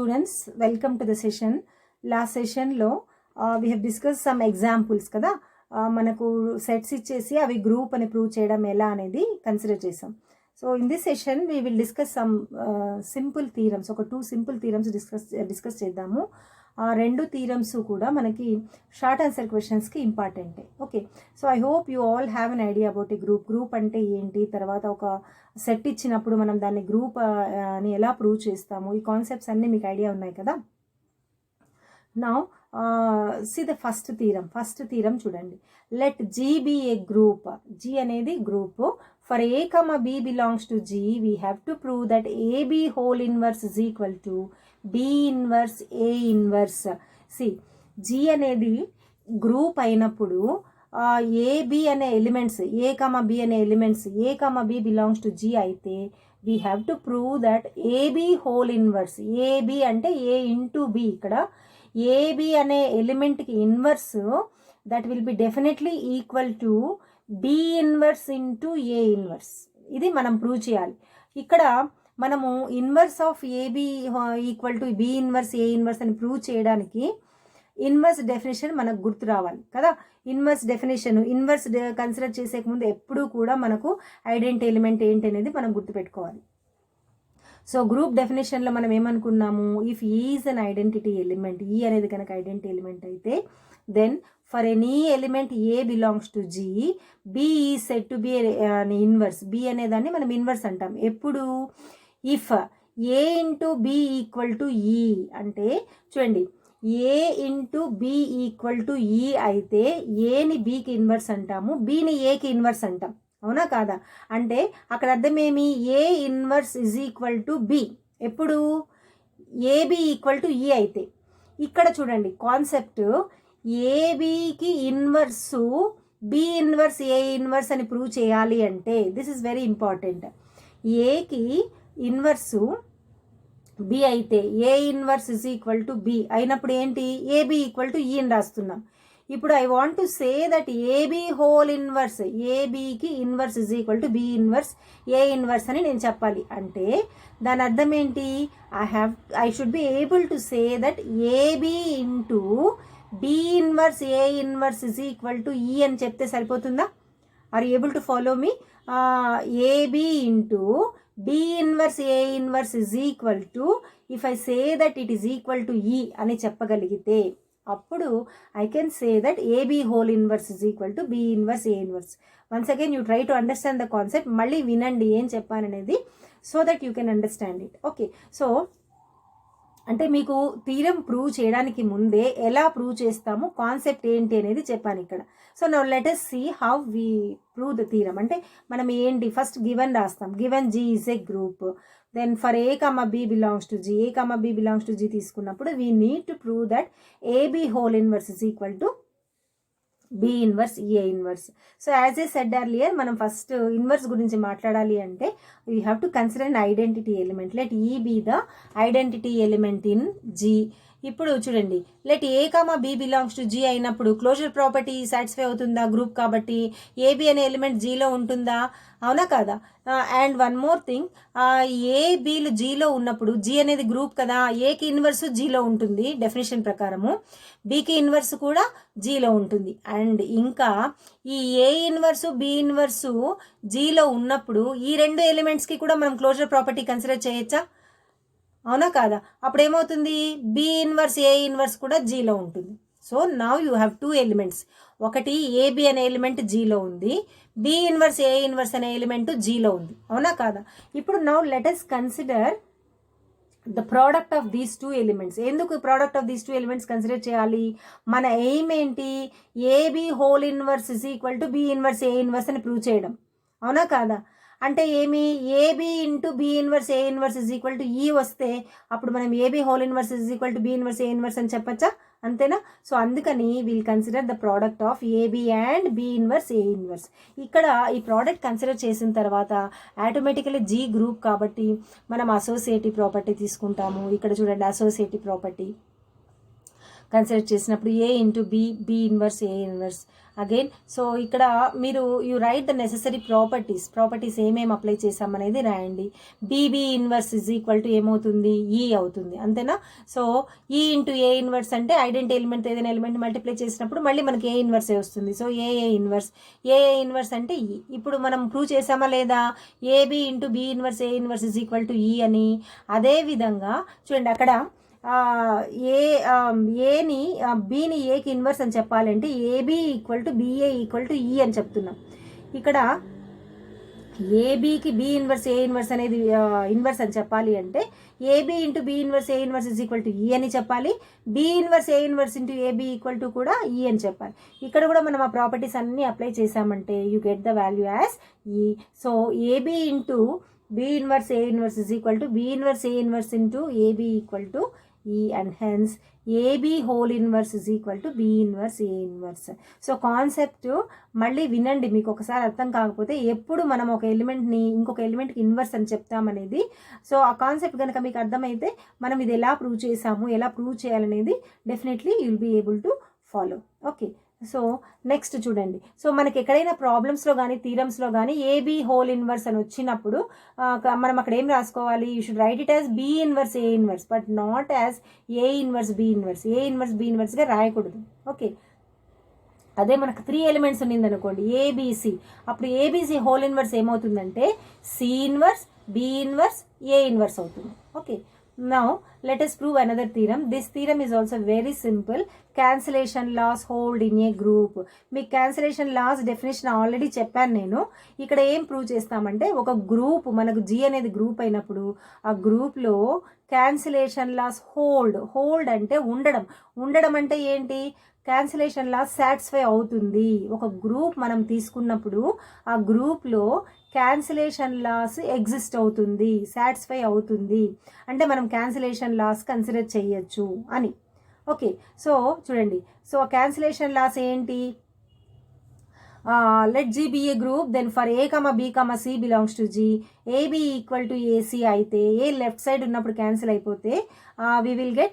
Students, welcome to the session. Last session lo we have discussed some examples kada. మనకు sets ఇచ్చేసి అవి group అని prove చేయడం ఎలా అనేది కన్సిడర్ చేసాం. So in this session we will discuss some simple theorems, ఒక 2 simple theorems discuss చేద్దాము. రెండు థీరమ్స్ కూడా మనకి షార్ట్ ఆన్సర్ క్వశ్చన్స్కి ఇంపార్టెంటే. Okay, so I hope you all have an idea about a group అంటే ఏంటి, తర్వాత ఒక సెట్ ఇచ్చినప్పుడు మనం దాన్ని గ్రూప్ అని ఎలా ప్రూవ్ చేస్తాము, ఈ కాన్సెప్ట్స్ అన్నీ మీకు ఐడియా ఉన్నాయి కదా. Now see the first theorem చూడండి. let G be a group. G అనేది group. for a comma b belongs to G, we have to prove that AB whole inverse is equal to B inverse A inverse. see, G అనేది group అయినప్పుడు AB అనే elements, A comma B అనే elements A comma B belongs to G అయితే we have to prove that AB whole inverse, AB అంటే A into B, ఇక్కడ AB అనే ఎలిమెంట్కి inverse that will be definitely equal to B inverse into A inverse. ఇది మనం prove చేయాలి. ఇక్కడ మనము inverse of AB equal to B inverse A inverse అని ప్రూవ్ చేయడానికి ఇన్వర్స్ డెఫినేషన్ మనకు గుర్తు రావాలి కదా. ఇన్వర్స్ కన్సిడర్ చేసే ముందు ఎప్పుడూ కూడా మనకు ఐడెంటిటీ ఎలిమెంట్ ఏంటి అనేది మనం గుర్తుపెట్టుకోవాలి. సో గ్రూప్ డెఫినేషన్లో మనం ఏమనుకున్నాము, if E is an identity element, E అనేది కనుక ఐడెంటిటీ ఎలిమెంట్ అయితే then for any element A belongs to G, B is said to B inverse. B అనేదాన్ని మనం ఇన్వర్స్ అంటాం ఎప్పుడు, if A into B equal to E అంటే చూడండి, A into B equal to E అయితే ఏని బికి inverse అంటాము, బిని ఏకి ఇన్వర్స్ అంటాం. అవునా కాదా? అంటే అక్కడ అర్థం ఏమి, A inverse is equal to B ఎప్పుడు ఏబి ఈక్వల్ టు ఈ అయితే. ఇక్కడ చూడండి కాన్సెప్ట్, ఏబికి inverse B inverse A inverse అని ప్రూవ్ చేయాలి అంటే దిస్ ఇస్ వెరీ ఇంపార్టెంట్. ఏకి ఇన్వర్సు బి అయితే A inverse is equal to B అయినప్పుడు ఏంటి, ఏబి ఈక్వల్ టు ఈ అని రాస్తున్నాం. ఇప్పుడు I want to say that AB whole inverse, ఏబికి inverse is equal to B inverse A inverse అని నేను చెప్పాలి. అంటే దాని అర్థం ఏంటి, I should be able to say that AB into B inverse A inverse is equal to E అని చెప్తే సరిపోతుందా? Are able to follow me? AB into B inverse A inverse is equal to, if I say that it is equal to E అని చెప్పగలిగితే అప్పుడు I can say that AB whole inverse is equal to B inverse A inverse. Once again you try to understand the concept. మళ్ళీ వినండి ఏం చెప్పాననేది, so that you can understand it. Okay, so అంటే మీకు theorem prove చేయడానికి ముందే ఎలా prove చేస్తాము, కాన్సెప్ట్ ఏంటి అనేది చెప్పాను ఇక్కడ. So now let us see how we prove the theorem. అంటే మనం ఏంటి, ఫస్ట్ గివెన్ రాస్తాం. Given G is a group. Then for A comma B belongs to G, A comma B belongs to G తీసుకున్నప్పుడు we need to prove that AB whole inverse is equal to B inverse A inverse. So as I said earlier, మనం first inverse గురించి మాట్లాడాలి అంటే we have to consider an identity element. Let E be the identity element in G. ఇప్పుడు చూడండి, let A comma B belongs to G అయినప్పుడు closure property satisfy అవుతుందా group కాబట్టి? AB అనే ఎలిమెంట్ జీలో ఉంటుందా, అవునా కాదా? And one more thing, A బిలు జీలో ఉన్నప్పుడు జీ అనేది గ్రూప్ కదా, ఏకి ఇన్వర్స్ జీలో ఉంటుంది డెఫినేషన్ ప్రకారము, బికి ఇన్వర్స్ కూడా జీలో ఉంటుంది. అండ్ ఇంకా ఈ ఏ ఇన్వర్సు బి ఇన్వర్సు జీలో ఉన్నప్పుడు ఈ రెండు ఎలిమెంట్స్కి కూడా మనం క్లోజర్ ప్రాపర్టీ కన్సిడర్ చేయొచ్చా, అవునా కాదా? అప్పుడు ఏమవుతుంది, బి ఇన్వర్స్ ఏ ఇన్వర్స్ కూడా జీలో ఉంటుంది. So now you have 2 elements. ఒకటి ఏబి అనే ఎలిమెంట్ జీలో ఉంది, బి ఇన్వర్స్ ఏ ఇన్వర్స్ అనే ఎలిమెంట్ జీలో ఉంది, అవునా కాదా? ఇప్పుడు now let us consider the product of these 2 elements. ఎందుకు product of these 2 elements consider చేయాలి? మన ఎయిమ్ ఏంటి, AB whole inverse is equal to B inverse A inverse అని ప్రూవ్ చేయడం, అవునా కాదా? అంటే ఏమి, AB into B inverse A inverse is equal to E వస్తే అప్పుడు మనం AB whole inverse is equal to B inverse A inverse అని చెప్పచ్చా, అంతేనా? సో అందుకని we'll consider the product of AB and B inverse A inverse. ఇక్కడ ఈ product consider చేసిన తర్వాత ఆటోమేటికలీ జీ గ్రూప్ కాబట్టి మనం అసోసియేటివ్ ప్రాపర్టీ తీసుకుంటాము. ఇక్కడ చూడండి, అసోసియేటివ్ ప్రాపర్టీ కన్సిడర్ చేసినప్పుడు A into B, B inverse A inverse again. So ఇక్కడ మీరు you write the necessary properties ఏమేమి అప్లై చేసామనేది రాయండి. BB inverse is equal to ఏమవుతుంది, ఈ అవుతుంది, అంతేనా. So E into A inverse అంటే ఐడెంటిటీ ఎలిమెంట్ ఏదైనా ఎలిమెంట్ మల్టిప్లై చేసినప్పుడు మళ్ళీ మనకి ఏ ఇన్వర్సే వస్తుంది. సో ఏ ఇన్వర్స్ అంటే ఈ. ఇప్పుడు మనం ప్రూవ్ చేసామా లేదా, AB into B inverse A inverse is equal to E అని. అదేవిధంగా చూడండి అక్కడ ఏని బిని ఏకి ఇన్వర్స్ అని చెప్పాలంటే AB equal to BA equal to E అని చెప్తున్నాం. ఇక్కడ ఏబికి బి ఇన్వర్స్ ఏ ఇన్వర్స్ అనేది ఇన్వర్స్ అని చెప్పాలి అంటే AB into B inverse A inverse is equal to E అని చెప్పాలి. B inverse A inverse into AB equal to కూడా ఈ అని చెప్పాలి. ఇక్కడ కూడా మనం ఆ ప్రాపర్టీస్ అన్నీ అప్లై చేసామంటే you get the value as E. So AB into B inverse A inverse is equal to B inverse A inverse into AB equal to E and hence AB whole inverse is equal to B inverse A inverse. So concept మళ్ళీ వినండి, మీకు ఒకసారి అర్థం కాకపోతే ఎప్పుడు మనం ఒక ఎలిమెంట్ని ఇంకొక ఎలిమెంట్కి ఇన్వర్స్ అని చెప్తామనేది. సో ఆ కాన్సెప్ట్ కనుక మీకు అర్థమైతే మనం ఇది ఎలా ప్రూవ్ చేసాము, ఎలా ప్రూవ్ చేయాలనేది definitely you'll be able to follow. Okay, so next చూడండి. సో మనకి ఎక్కడైనా ప్రాబ్లమ్స్లో కానీ థీరమ్స్లో కానీ ఏబీ హోల్ ఇన్వర్స్ అని వచ్చినప్పుడు మనం అక్కడ ఏం రాసుకోవాలి, you should write it as B inverse A inverse but not as A inverse B inverse. A inverse B ఇన్వర్స్గా రాయకూడదు. ఓకే, అదే మనకు 3 ఎలిమెంట్స్ ఉన్నింది అనుకోండి ఏబిసి, అప్పుడు ఏబిసి హోల్ ఇన్వర్స్ ఏమవుతుందంటే C inverse B inverse A inverse అవుతుంది. Okay, now let us prove another theorem. This theorem is also very simple. Cancellation laws hold in a group. Me cancellation laws definition already చెప్పాను నేను. ఇక్కడ ఏం prove చేస్తామంటే ఒక group, మనకు G అనేది group అయినప్పుడు ఆ గ్రూప్లో క్యాన్సిలేషన్ లాస్ హోల్డ్ అంటే ఉండడం అంటే ఏంటి, క్యాన్సిలేషన్ లాస్ సాటిస్ఫై అవుతుంది. ఒక గ్రూప్ మనం తీసుకున్నప్పుడు ఆ గ్రూప్లో క్యాన్సిలేషన్ లాస్ ఎగ్జిస్ట్ అవుతుంది, సాటిస్ఫై అవుతుంది అంటే మనం క్యాన్సిలేషన్ లాస్ కన్సిడర్ చేయొచ్చు అని. ఓకే, సో చూడండి, సో క్యాన్సిలేషన్ లాస్ ఏంటి, let G be a group, then for A, B, C belongs to G, AB equal to AC అయితే ఏ లెఫ్ట్ సైడ్ ఉన్నప్పుడు క్యాన్సిల్ అయిపోతే we will get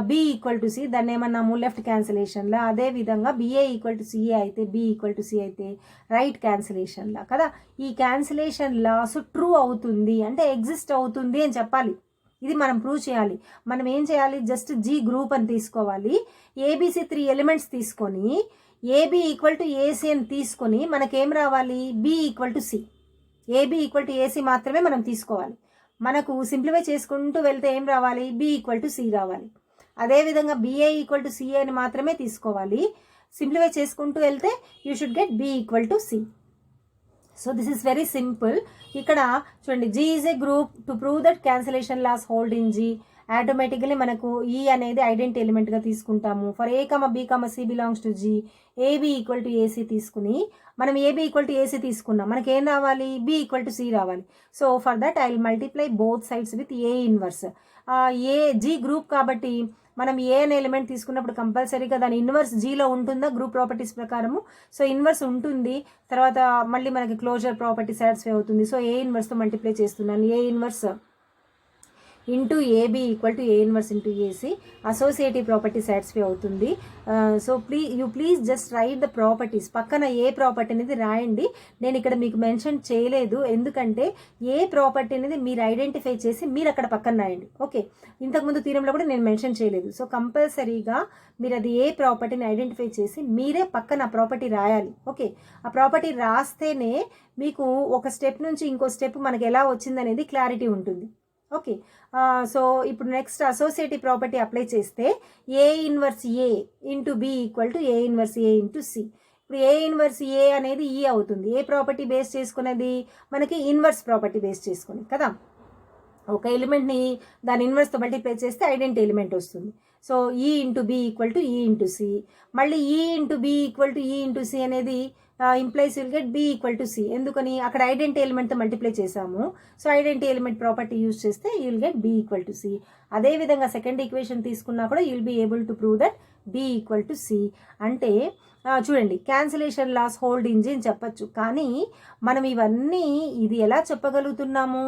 B equal to C, దాన్ని ఏమన్నాము left క్యాన్సిలేషన్లా. అదేవిధంగా BA equal to CA అయితే B equal to C అయితే right క్యాన్సిలేషన్లా కదా. ఈ క్యాన్సిలేషన్ లాస్ ట్రూ అవుతుంది అంటే ఎగ్జిస్ట్ అవుతుంది అని చెప్పాలి. ఇది మనం ప్రూవ్ చేయాలి. మనం ఏం చేయాలి, జస్ట్ జీ గ్రూప్ అని తీసుకోవాలి, ఏబిసి 3 ఎలిమెంట్స్ తీసుకొని ఏబి ఈక్వల్ టు ఏసీ అని తీసుకొని మనకేం రావాలి, B equal to C. AB equal to AC మాత్రమే మనం తీసుకోవాలి. మనకు సింప్లిఫై చేసుకుంటూ వెళ్తే ఏం రావాలి, బి ఈక్వల్ టు సి రావాలి. అదేవిధంగా బిఏ ఈక్వల్ టు సిఏ అని మాత్రమే తీసుకోవాలి. సింప్లిఫై చేసుకుంటూ వెళ్తే you should get B equal to C. So this is very simple. ఇక్కడ చూడండి, G is a group, to prove that cancellation laws hold in G automatically మనకు ఈ అనేది identity ఎలిమెంట్గా తీసుకుంటాము. For A, B, C belongs to G, AB equal to AC తీసుకుని మనం AB equal to AC తీసుకున్నాం, మనకి ఏం రావాలి, బి ఈక్వల్ టు సి రావాలి. So for that I will multiply both sides with A inverse. A G group కాబట్టి మనం ఏ అనే ఎలిమెంట్ తీసుకున్నప్పుడు కంపల్సరీగా దాని ఇన్వర్స్ జీలో ఉంటుందా గ్రూప్ ప్రాపర్టీస్ ప్రకారము. సో ఇన్వర్స్ ఉంటుంది, తర్వాత మళ్ళీ మనకి క్లోజర్ ప్రాపర్టీ సాటిస్ఫై అవుతుంది. సో ఏ ఇన్వర్స్తో మల్టిప్లై చేస్తున్నాను, A inverse into AB equal to A inverse into AC, associative property satisfy అవుతుంది. So please just write the properties. పక్కన ఏ ప్రాపర్టీ అనేది రాయండి. నేను ఇక్కడ మీకు మెన్షన్ చేయలేదు, ఎందుకంటే ఏ ప్రాపర్టీ అనేది మీరు ఐడెంటిఫై చేసి మీరు అక్కడ పక్కన రాయండి. ఓకే, ఇంతకుముందు థీరంలో కూడా నేను మెన్షన్ చేయలేదు. సో కంపల్సరీగా మీరు అది ఏ ప్రాపర్టీని ఐడెంటిఫై చేసి మీరే పక్కన ఆ ప్రాపర్టీ రాయాలి. ఓకే, ఆ ప్రాపర్టీ రాస్తేనే మీకు ఒక స్టెప్ నుంచి ఇంకో స్టెప్ మనకి ఎలా వచ్చిందనేది క్లారిటీ ఉంటుంది. ఓకే, సో ఇప్పుడు నెక్స్ట్ అసోసియేటివ్ ప్రాపర్టీ అప్లై చేస్తే A inverse A into B equal to A inverse A into C. ఇప్పుడు ఏ ఇన్వర్స్ ఏ అనేది ఈ అవుతుంది. ఏ ప్రాపర్టీ బేస్ చేసుకునేది, మనకి ఇన్వర్స్ ప్రాపర్టీ బేస్ చేసుకుని కదా. ఒక ఎలిమెంట్ని దాని ఇన్వర్స్తో మల్టిప్లై చేస్తే ఐడెంటిటీ ఎలిమెంట్ వస్తుంది. So E into B equal to E into C, మళ్ళీ E into B equal to E into C అనేది implies will get B equal to C. ఎందుకని, అక్కడ ఐడెంటిటీ ఎలిమెంట్తో మల్టిప్లై చేసాము. So identity element property use చేస్తే you will get B equal to C. అదే విధంగా second equation తీసుకున్నా కూడా you will be able to prove that B equal to C. అంటే చూడండి, cancellation laws hold in G అని చెప్పచ్చు. కానీ మనం ఇవన్నీ ఇది ఎలా చెప్పగలుగుతున్నాము?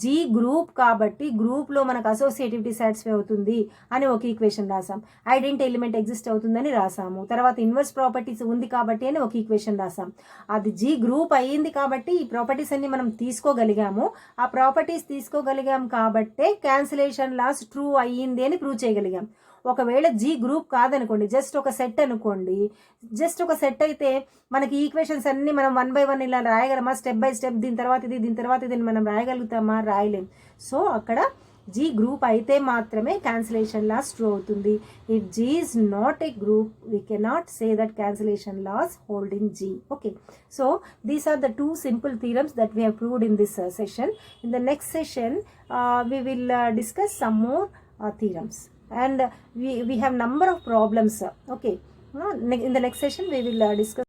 G గ్రూప్ కాబట్టి గ్రూప్లో మనకు అసోసియేటివిటీ సాటిస్ఫై అవుతుంది అని ఒక ఈక్వేషన్ రాసాం. ఐడెంటిటీ ఎలిమెంట్ ఎగ్జిస్ట్ అవుతుందని రాసాము. తర్వాత ఇన్వర్స్ ప్రాపర్టీస్ ఉంది కాబట్టి అని ఒక ఈక్వేషన్ రాసాం. అది G గ్రూప్ అయ్యింది కాబట్టి ఈ ప్రాపర్టీస్ అన్ని మనం తీసుకోగలిగాము. ఆ ప్రాపర్టీస్ తీసుకోగలిగాం కాబట్టే క్యాన్సిలేషన్ లాస్ ట్రూ అయ్యింది అని ప్రూవ్ చేయగలిగాం. ఒకవేళ G గ్రూప్ కాదనుకోండి, జస్ట్ ఒక సెట్ అనుకోండి, జస్ట్ ఒక సెట్ అయితే మనకి ఈక్వేషన్స్ అన్ని మనం 1 by 1 ఇలా రాయగలమా? స్టెప్ బై స్టెప్ దీని తర్వాత ఇది మనం రాయగలుగుతామా? రాయలేం. సో అక్కడ G గ్రూప్ అయితే మాత్రమే క్యాన్సిలేషన్ లాస్ ట్రూ అవుతుంది. If G is not a group we cannot say that cancellation laws hold in G. Okay, so these are the 2 simple theorems that we have proved in this session. In the next session we will discuss some more theorems. And we have number of problems. Okay, in the next session we will discuss